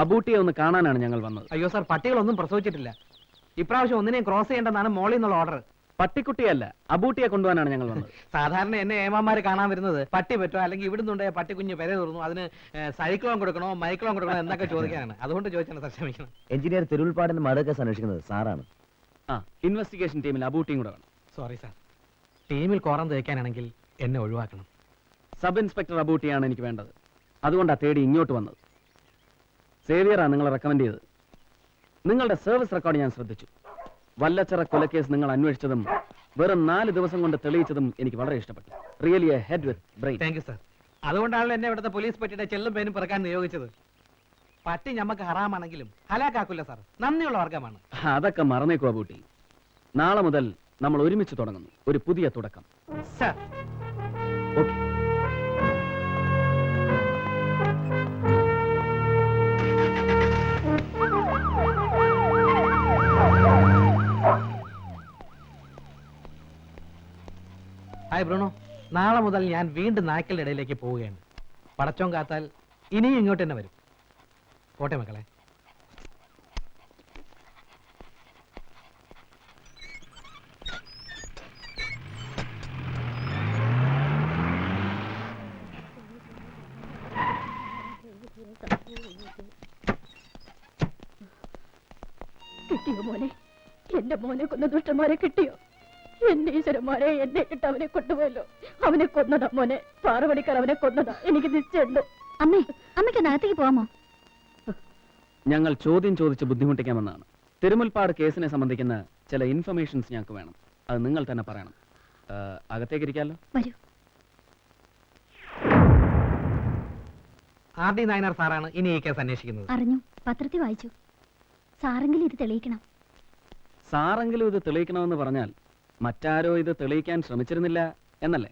അബൂട്ടിയെ ഒന്ന് കാണാനാണ് ഞങ്ങൾ വന്നത്. അയ്യോ സാർ, പട്ടികളൊന്നും പ്രസവിച്ചിട്ടില്ല. ഇപ്രാവശ്യം ഒന്നിനെയും ക്രോസ് ചെയ്യേണ്ടതാണ് മോളിൽ നിന്നുള്ള ഓർഡർ. പട്ടിക്കുട്ടിയല്ല, അബൂട്ടിയെ കൊണ്ടുപോകാനാണ് ഞങ്ങൾ വന്നത്. സാധാരണ എന്നെ ഏമാമാര് കാണാൻ വരുന്നത് പട്ടി പറ്റോ അല്ലെങ്കിൽ ഇവിടുന്നുണ്ടേ പട്ടി കുഞ്ഞ് പെര തുറന്നു അതിന് സൈക്ലോൺ കൊടുക്കണോ മൈക്ലോൺ കൊടുക്കണോ എന്നൊക്കെ ചോദിക്കാനാണ്. അതുകൊണ്ട് ചോദിച്ചാണ് സാർ, ക്ഷമിക്കണം. എഞ്ചിനീയർ തിരുവുൽപ്പാടിന്റെ മർഡർ കേസ് അന്വേഷിക്കുന്നത് സാറാണ്. ഇൻവെസ്റ്റിഗേഷൻ ടീമിൽ അബൂട്ടിയും കൂടെ വേണം. സോറി സാർ, ടീമിൽ കോറം തേക്കാനാണെങ്കിൽ എന്നെ ഒഴിവാക്കണം. സബ് ഇൻസ്പെക്ടർ അബൂട്ടിയാണ് എനിക്ക് വേണ്ടത്. അതുകൊണ്ടാണ് തേടി ഇങ്ങോട്ട് വന്നത്. സേവിയറാണ് നിങ്ങളെ റെക്കമെൻഡ് ചെയ്തത്. നിങ്ങളുടെ സർവീസ് റെക്കോർഡ് ഞാൻ ശ്രദ്ധിച്ചു. വല്ലച്ചിറ കൊലക്കേസ് നിങ്ങൾ അന്വേഷിച്ചതും വെറും 4 ദിവസം കൊണ്ട് തെളിയിച്ചതും എനിക്ക് വളരെ ഇഷ്ടപ്പെട്ടു. Really A head with brain. Thank you sir. അതുകൊണ്ടാണല്ലോ എന്നെ ഇവിടുത്തെ പോലീസ് പറ്റിയുടെ ചെല്ലും പേനും പിറക്കാൻ നിയോഗിച്ചത്. പട്ടി ഞമ്മക്ക് ഹറാമാണെങ്കിലും ഹലാക്കാക്കില്ല സാർ, നന്ദിയുള്ള വർഗമാണ്. അതൊക്കെ മറന്നേക്കോ അബൂട്ടി. നാളെ മുതൽ നമ്മൾ ഒരുമിച്ച് തുടങ്ങുന്നു, ഒരു പുതിയ തുടക്കം. Sir okay. ഹായ് ബ്രൂണോ, നാളെ മുതൽ ഞാൻ വീണ്ടും നായ്ക്കളുടെ ഇടയിലേക്ക് പോവുകയാണ്. പടച്ചോൻ കാത്താൽ ഇനിയും ഇങ്ങോട്ട് തന്നെ വരും. പോട്ടെ മക്കളെ. കിട്ടിയോ മോനെ? എന്റെ മോനെ കൊന്ന ദുഷ്ടന്മാരെ കിട്ടിയോ? എന്റെ ഈശ്വരന്മാരെ, എന്നെ ഇട്ട് അവനെ കൊണ്ടുപോയല്ലോ. അവനെ കൊന്നതാ മോനെ, 6 മണിക്കാർ അവനെ കൊന്നതാ. എനിക്ക് നിശ്ചയുണ്ട്. അമ്മേ, അമ്മയ്ക്ക് അകത്തേക്ക് പോവാമോ? ഞങ്ങൾ ചോദ്യം ചോദിച്ച് ബുദ്ധിമുട്ടിക്കാമെന്നാണ്. തിരുമുൽപ്പാട് കേസിനെ സംബന്ധിക്കുന്ന ചില ഇൻഫർമേഷൻസ് ഞങ്ങൾക്ക് വേണം. അത് നിങ്ങൾ തന്നെ പറയണം. അകത്തേക്ക് ഇരിക്കാമല്ലോ? വരൂ. ആർ ഡി നായനാർ സാറാണ് ഇനി ഈ കേസ് അന്വേഷിക്കുന്നത്. അറിഞ്ഞു, പത്രത്തിൽ വായിച്ചു. സാറെങ്കിലും ഇത് തെളിയിക്കണം. സാറെങ്കിലും ഇത് തെളിയിക്കണമെന്ന് പറഞ്ഞാൽ മറ്റാരോ ഇത് തെളിയിക്കാൻ ശ്രമിച്ചിരുന്നില്ല എന്നല്ലേ?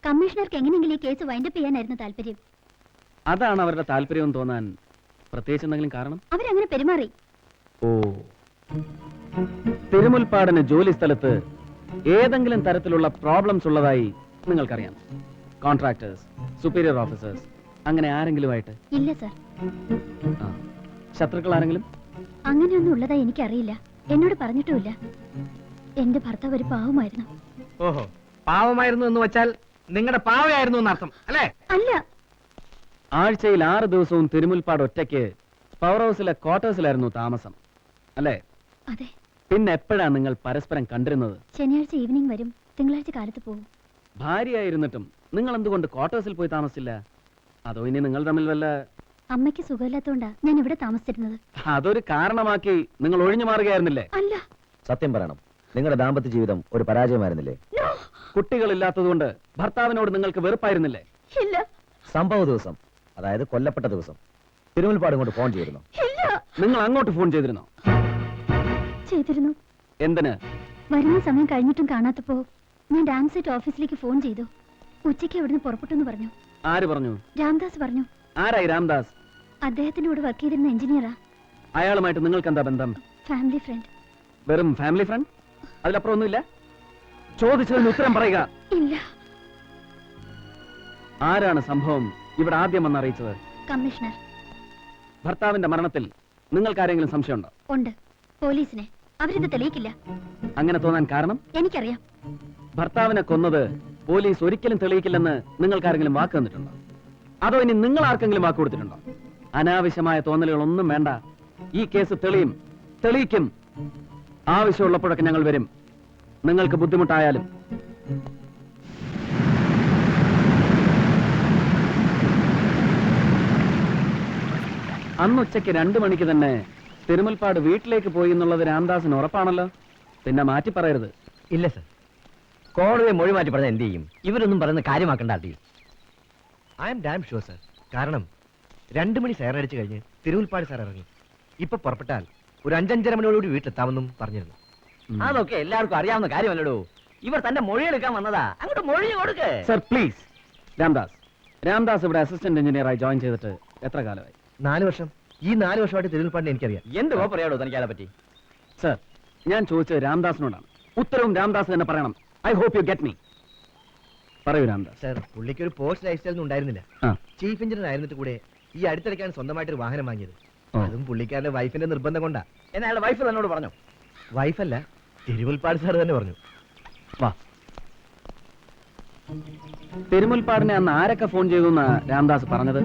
കമ്മീഷണർക്ക് എങ്ങനെയെങ്കിലും ഈ കേസ് വൈൻഡപ്പ് ചെയ്യാനായിരുന്നു താല്പര്യം. അതാണ് അവരുടെ താല്പര്യം തോന്നാൻ പ്രത്യേകിച്ച് എന്തെങ്കിലും കാരണം? അവരങ്ങനെ പെരുമാറി. ഓ, തിരുമുൽപ്പാടിന് ജോലി സ്ഥലത്ത് ഏതെങ്കിലും തരത്തിലുള്ള പ്രോബ്ലംസ് ഉള്ളതായി നിങ്ങൾക്കറിയാം? കോൺട്രാക്ടേഴ്സ്, സുപ്പീരിയർ ഓഫീസേഴ്സ്, അങ്ങനെ ആരെങ്കിലുമായിട്ട്? ഇല്ല സർ. ശത്രുക്കൾ ആരെങ്കിലും? അങ്ങനെയൊന്നും ഉള്ളതായി എനിക്കറിയില്ല. എന്നോട് പറഞ്ഞിട്ടുമില്ല. എന്റെ ഭർത്താവ് ഒരു പാവമായിരുന്നു. ഓഹോ, പാവമായിരുന്നു എന്ന് വെച്ചാൽ നിങ്ങളുടെ പാവയായിരുന്നു എന്നർത്ഥം അല്ലേ? അല്ല. ആഴ്ചയിൽ 6 ദിവസവും തിരുമുൽപ്പാട് ഒറ്റയ്ക്ക് പവർ ഹൗസിലെ ക്വാർട്ടേഴ്സിലായിരുന്നു താമസം അല്ലേ? അതെ. പിന്നെ എപ്പോഴാണ് നിങ്ങൾ പരസ്പരം കണ്ടിരുന്നത്? ശനിയാഴ്ച ഈവനിങ് വരും, തിങ്കളാഴ്ച കാലത്ത് പോകും. ഭാര്യയായിരുന്നിട്ടും നിങ്ങൾ എന്തുകൊണ്ട് ക്വാർട്ടേഴ്സിൽ പോയി താമസിച്ചില്ല? അതോ ഇനി നിങ്ങൾ തമ്മിൽ വല്ല... അമ്മയ്ക്ക് സുഖമില്ലാത്തോണ്ടാ ഞാൻ ഇവിടെ താമസിച്ചിരുന്നത്. അതൊരു കാരണമാക്കി നിങ്ങൾ ഒഴിഞ്ഞു മാറുകയായിരുന്നില്ലേ? അല്ല. സത്യം പറയണം, നിങ്ങളുടെ ദാമ്പത്യ ജീവിതം ഒരു പരാജയമായിരുന്നില്ലേ? കുട്ടികളില്ലാത്തതുകൊണ്ട് ഭർത്താവിനോട് നിങ്ങൾക്ക് വെറുപ്പായിരുന്നില്ലേ? ഇല്ല. സംഭവ ദിവസം, അതായത് കൊല്ലപ്പെട്ട ദിവസം, തിരുമുൽപ്പാട് ഇങ്ങോട്ട് ഫോൺ ചെയ്തിരുന്നു? നിങ്ങൾ അങ്ങോട്ട് ഫോൺ ചെയ്തിരുന്നോ? ചെയ്തിരുന്നു. എന്തിന്? വരുന്ന സമയം കഴിഞ്ഞിട്ടും കാണാത്തപ്പോ ഞാൻ ഡാം സെറ്റ് ഓഫീസിലേക്ക് ഫോൺ ചെയ്തു. ഉച്ചയ്ക്ക് അവിടുന്ന് പുറപ്പെട്ടു പറഞ്ഞു. ആര് പറഞ്ഞു? രാംദാസ് പറഞ്ഞു. ആരായി രാംദാസ്? അദ്ദേഹത്തിനോട് വർക്ക് ചെയ്തിരുന്ന എഞ്ചിനീയറാ. അയാളുമായിട്ട് നിങ്ങൾക്ക് എന്താ ബന്ധം? Family friend. വെറും ഫാമിലി ഫ്രണ്ട്? അതിലപ്പുറം ഒന്നുമില്ല? ചോദിച്ചതിന് ഉത്തരം പറയുക. ഇല്ല. ആരാണ് സംഭവം ഇവിടെ ആദ്യം വന്ന് അറിയിച്ചത്? കമ്മീഷണർ. ഭർത്താവിന്റെ മരണത്തിൽ നിങ്ങൾക്ക് ആരെങ്കിലും സംശയമുണ്ടോ? ഉണ്ട്, പോലീസിനെ. അവരിത് തെളിയിക്കില്ല. അങ്ങനെ തോന്നാൻ കാരണം? എനിക്കറിയാം. ഭർത്താവിനെ കൊന്നത് പോലീസ് ഒരിക്കലും തെളിയിക്കില്ലെന്ന് നിങ്ങൾക്ക് ആരെങ്കിലും വാക്ക് തന്നിട്ടുണ്ടോ? അതോ ഇനി നിങ്ങൾ ആർക്കെങ്കിലും വാക്ക് കൊടുത്തിട്ടുണ്ടോ? അനാവശ്യമായ തോന്നലുകളൊന്നും വേണ്ട. ഈ കേസ് തെളിയിക്കും. ആവശ്യമുള്ളപ്പോഴൊക്കെ ഞങ്ങൾ വരും, നിങ്ങൾക്ക് ബുദ്ധിമുട്ടായാലും. അന്നുച്ചയ്ക്ക് 2 മണിക്ക് തന്നെ തിരുമുൽപ്പാട് വീട്ടിലേക്ക് പോയി എന്നുള്ളത് രാംദാസിന് ഉറപ്പാണല്ലോ. പിന്നെ മാറ്റി പറയരുത്. ഇല്ല സർ, കോടതിയെ മൊഴി മാറ്റി പറഞ്ഞാൽ എന്ത് ചെയ്യും? ഇവരൊന്നും പറയുന്ന കാര്യമാക്കണ്ട ആട്ടി. I M dam sure sir. കാരണം 2 മണി സൈറൻ അടിച്ചു കഴിഞ്ഞ് തിരുമുൽപ്പാട് സാർ ഇറങ്ങി. ഇപ്പൊ പുറപ്പെട്ടാൽ ഒരു 5-5:30 മണിയോടുകൂടി വീട്ടിലെത്താമെന്നും പറഞ്ഞിരുന്നു. അതൊക്കെ എല്ലാവർക്കും അറിയാവുന്ന കാര്യമല്ലടോ. ഇവർ തന്റെ മൊഴിയെടുക്കാൻ വന്നതാ. അങ്ങോട്ട് മൊഴി കൊടുക്ക്. Sir please. രാംദാസ് ഇവിടെ അസിസ്റ്റന്റ് എഞ്ചിനീയറായി ജോയിൻ ചെയ്തിട്ട് എത്ര കാലമായി? 4 വർഷം. ഈ 4 വർഷമായിട്ട് തിരുമുൽപ്പാടിനെ എനിക്കറിയാം. എന്ത് പറയാടോ തനിക്ക് അതിനെ പറ്റി? സർ, ഞാൻ ചോദിച്ചത് രാംദാസിനോടാണ്. ഉത്തരവും രാംദാസ് തന്നെ പറയണം. I hope you get me. പറയൂ രാംദാസ്. സർ, പുള്ളിക്ക് ഒരു പോസ്റ്റ് ലൈഫ് സ്റ്റൈൽ ഒന്നും ഉണ്ടായിരുന്നില്ല. ആ. ചീഫ് എഞ്ചിനീയർ ആയിരുന്നിട്ട് കൂടെ ഈ അടുത്തിടയ്ക്കാണ് സ്വന്തമായിട്ട് ഒരു വാഹനം വാങ്ങിയത്. ഓ. അതും പുള്ളിക്കാരന്റെ വൈഫിന്റെ നിർബന്ധം കൊണ്ടാ. എന്നാ അയാളുടെ വൈഫ് തന്നോട് പറഞ്ഞു? വൈഫല്ല, തിരുമുൽപ്പാട് സാർ തന്നെ പറഞ്ഞു. വാ. തിരുമുൽപ്പാടിനെ അന്ന് ആരൊക്കെ ഫോൺ ചെയ്തു എന്നാ രാംദാസ് പറഞ്ഞത്?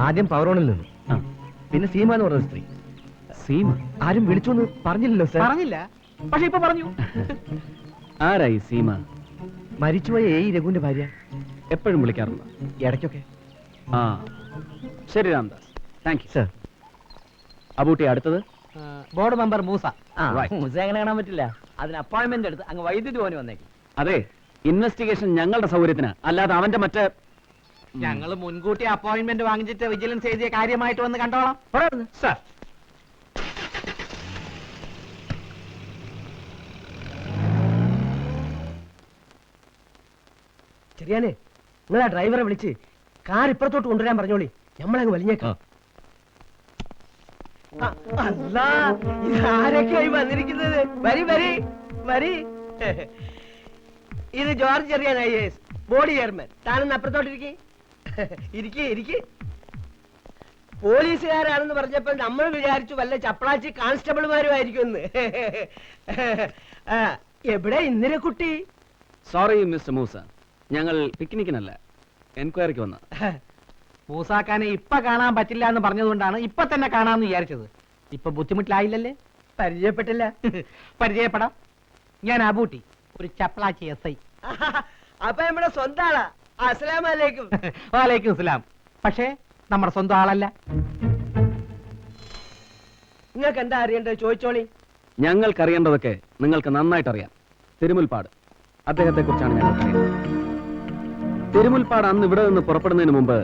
ആദ്യം പവറോണിൽ നിന്ന്, ആ. പിന്നെ സീമ എന്ന് പറഞ്ഞ സ്ത്രീ. സീമ? ആരും വിളിച്ചു എന്ന് പറഞ്ഞില്ലല്ലോ സർ. പറഞ്ഞില്ല, പക്ഷെ ഇപ്പൊ പറഞ്ഞു. ആരായി സീമ? മരിച്ചുപോയ രഘുവിന്റെ ഭാര്യ. എപ്പോഴും വിളിക്കാറുണ്ടോ? ഇടയ്ക്കൊക്കെ. ആ, ശരി Ramdas, thank you. Sir, Abootty, അടുത്തത് ബോർഡ് മെമ്പർ മൂസ. Right. അങ്ങനെ കാണാൻ പറ്റില്ല. അതിന് അപ്പോയിന്റ്മെന്റ് എടുത്ത് അങ്ങ് വൈദ്യുതി പോകാൻ വന്നേക്കും. അതെ, ഇൻവെസ്റ്റിഗേഷൻ ഞങ്ങളുടെ സൗകര്യത്തിന്, അല്ലാതെ അവന്റെ മറ്റേ ഞങ്ങൾ മുൻകൂട്ടി അപ്പോയിന്റ്മെന്റ് വാങ്ങിച്ചിട്ട് വിജിലൻസ് എഴുതിയ കാര്യമായിട്ട് വന്ന് കണ്ടോളാം. സർ. ചെറിയാനെ, നിങ്ങൾ ആ ഡ്രൈവറെ വിളിച്ച് കാർ ഇപ്പുറത്തോട്ട് കൊണ്ടുവരാൻ പറഞ്ഞോളി. നമ്മളങ്ങ് വലിഞ്ഞേക്കാം. ആരൊക്കെയായി വന്നിരിക്കുന്നത്? വരി വരി വരി. ഇത് George Cheriyan IAS, body chairman. താനൊന്ന് അപ്പുറത്തോട്ടിരിക്കെ. ഇരിക്കെ. പോലീസുകാരാണെന്ന് പറഞ്ഞപ്പോൾ നമ്മൾ വിചാരിച്ചു വല്ല ചപ്പളാച്ചി കോൺസ്റ്റബിൾമാരും ആയിരിക്കുമെന്ന്. എവിടെ ഇന്ദിരക്കുട്ടി? സോറി മിസ്റ്റർ മൂസ, ഞങ്ങൾ പിക്നിക്കിനല്ല, എൻക്വയറിക്ക് വന്ന. മൂസാക്കാനെ ഇപ്പൊ കാണാൻ പറ്റില്ല എന്ന് പറഞ്ഞതുകൊണ്ടാണ് ഇപ്പൊ തന്നെ കാണാന്ന് വിചാരിച്ചത്. ഇപ്പൊ ബുദ്ധിമുട്ടിലായില്ലല്ലേ? പരിചയപ്പെട്ടില്ല. പരിചയപ്പെടാം. ഞാൻ അബൂട്ടി, ഒരു ചപ്പളാച്ചി SI. അപ്പൊ നമ്മുടെ സ്വന്തം ആളാ. അസ്സലാമലൈക്കും. വാലേക്കും സലാം. പക്ഷേ നമ്മുടെ സ്വന്തം ആളല്ല. നിങ്ങൾക്ക് എന്താ അറിയണ്ടത്? ചോദിച്ചോളി. ഞങ്ങൾക്കറിയേണ്ടതൊക്കെ നിങ്ങൾക്ക് നന്നായിട്ട് അറിയാം. തിരുമുൽപ്പാട്, അദ്ദേഹത്തെ കുറിച്ചാണ് ഞങ്ങൾക്കറിയാം. തിരുമുൽപ്പാട് അന്ന് ഇവിടെ നിന്ന് പുറപ്പെടുന്നതിന് മുമ്പ്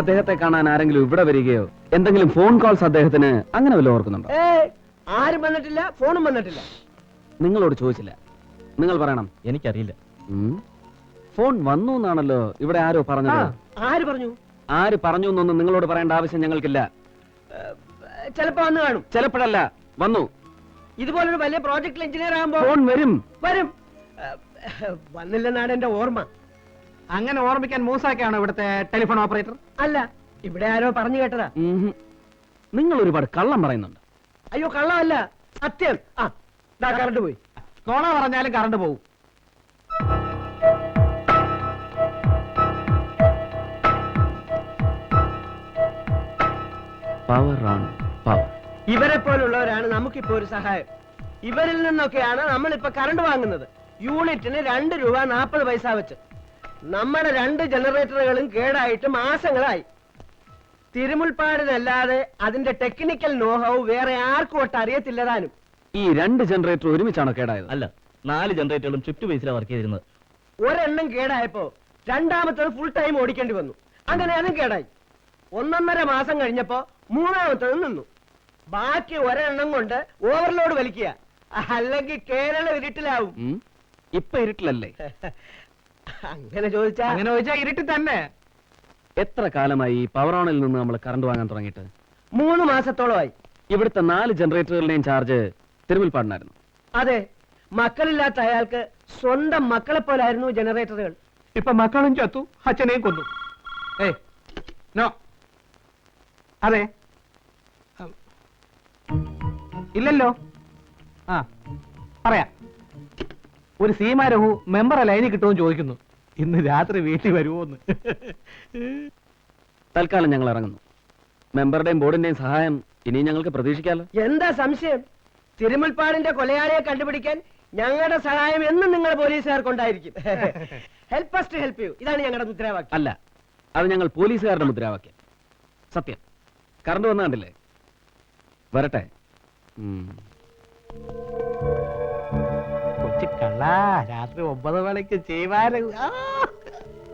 അദ്ദേഹത്തെ കാണാൻ ആരെങ്കിലും ഇവിടെ വരികയോ എന്തെങ്കിലും ഫോൺ കോൾസ് അദ്ദേഹത്തിന് അങ്ങനെ വല്ലതും ഓർക്കുന്നുണ്ടോ? ആരും വന്നിട്ടില്ല, ഫോണും വന്നിട്ടില്ല. നിങ്ങളോട് ചോദിച്ചില്ല, നിങ്ങൾ പറയണം. എനിക്കറിയില്ല. ഫോൺ വന്നു എന്നാണല്ലോ ഇവിടെ ആരോ പറഞ്ഞത്. ആര് പറഞ്ഞു? ആര് പറഞ്ഞു എന്നൊന്നും നിങ്ങളോട് പറയേണ്ട ആവശ്യം ഞങ്ങൾക്കില്ല. ചിലപ്പോ വന്ന് കാണും. ചിലപ്പോഴല്ല, വന്നു. ഇതുപോലൊരു വലിയ പ്രോജക്ട് എഞ്ചിനീയർ ആകുമ്പോ ഫോൺ വരും. വന്നില്ലെന്നാണ് എന്റെ ഓർമ്മ. അങ്ങനെ ഓർമ്മിക്കാൻ മൂസാക്കാണോ ഇവിടുത്തെ ടെലിഫോൺ ഓപ്പറേറ്റർ? അല്ല, ഇവിടെ ആരോ പറഞ്ഞു കേട്ടതാ. നിങ്ങൾ ഒരുപാട് കള്ളം പറയുന്നുണ്ട്. അയ്യോ, കള്ളമല്ല, സത്യം. കറണ്ട് പോയി. നോണ പറഞ്ഞാലും കറണ്ട് പോകും. Power on power. ഇവരെ പോലുള്ളവരാണ് നമുക്കിപ്പോ ഒരു സഹായം. ഇവരിൽ നിന്നൊക്കെയാണ് നമ്മളിപ്പോ കറണ്ട് വാങ്ങുന്നത്. യൂണിറ്റിന് 2 രൂപ 40 പൈസ വെച്ച്. നമ്മുടെ 2 ജനറേറ്ററുകളും കേടായിട്ട് മാസങ്ങളായി. തിരുമുൽപ്പാടിനല്ലാതെ അതിന്റെ ടെക്നിക്കൽ നോഹവ് വേറെ ആർക്കും ഒട്ട് അറിയത്തില്ലതാനും. ഈ 2 ജനറേറ്റർ ഒരുമിച്ചാണോ കേടായത്? അല്ല, 4 ജനറേറ്ററുകളും ഷിഫ്റ്റ് ബേസിലാണ് വർക്ക് ചെയ്തിരുന്നത്. ഒരെണ്ണം കേടായപ്പോ രണ്ടാമത്തത് ഫുൾ ടൈം ഓടിക്കേണ്ടി വന്നു. അങ്ങനെ അതും കേടായി. 1.5 മാസം കഴിഞ്ഞപ്പോ മൂന്നാമത്തത് നിന്നു. ബാക്കി ഒരെണ്ണം കൊണ്ട് ഓവർലോഡ് വലിക്കുക, അല്ലെങ്കിൽ കേരള ഇരുട്ടിലാവും. ഇപ്പൊ ഇരുട്ടിലല്ലേ? അങ്ങനെ ചോദിച്ചാ ഇരുട്ടി തന്നെ. എത്ര കാലമായി ഈ പവർ ഓണിൽ നിന്ന് നമ്മൾ കറണ്ട് വാങ്ങാൻ തുടങ്ങിയിട്ട്? 3 മാസത്തോളമായി. ഇവിടുത്തെ 4 ജനറേറ്ററുകളുടെയും ചാർജ് തിരുമുൽപ്പാടിനായിരുന്നു. അതെ, മക്കളില്ലാത്ത അയാൾക്ക് സ്വന്തം മക്കളെ പോലായിരുന്നു ജനറേറ്ററുകൾ. ഇപ്പൊ മക്കളും ചത്തു, അച്ഛനെയും കൊന്നു. നോ, അതെ, ഇല്ലല്ലോ. പറയാം. ഒരു സീമാ രഘു മെമ്പറെ ലൈനിൽ കിട്ടുമെന്ന് ചോദിക്കുന്നു. ഇന്ന് രാത്രി വീട്ടിൽ വരുമോന്ന്. തൽക്കാലം ഞങ്ങൾ ഇറങ്ങുന്നു. മെമ്പറുടെയും ബോർഡിന്റെയും സഹായം ഇനി ഞങ്ങൾക്ക് പ്രതീക്ഷിക്കാലോ. എന്താ സംശയം? തിരുമുൽപ്പാടിന്റെ കൊലയാളിയെ കണ്ടുപിടിക്കാൻ ഞങ്ങളുടെ സഹായം എന്നും നിങ്ങൾ പോലീസുകാർക്കുണ്ടായിരിക്കും. Help us to help you. ഇതാണ് ഞങ്ങളുടെ മുദ്രാവാക്യം. അല്ല, അത് ഞങ്ങൾ പോലീസുകാരുടെ മുദ്രാവാക്യം. സത്യം. കറണ്ട് വന്ന കണ്ടില്ലേ? വരട്ടെ. കൊച്ചു കള്ള രാത്രി 9 മണിക്ക് ചെയ്യുവാനും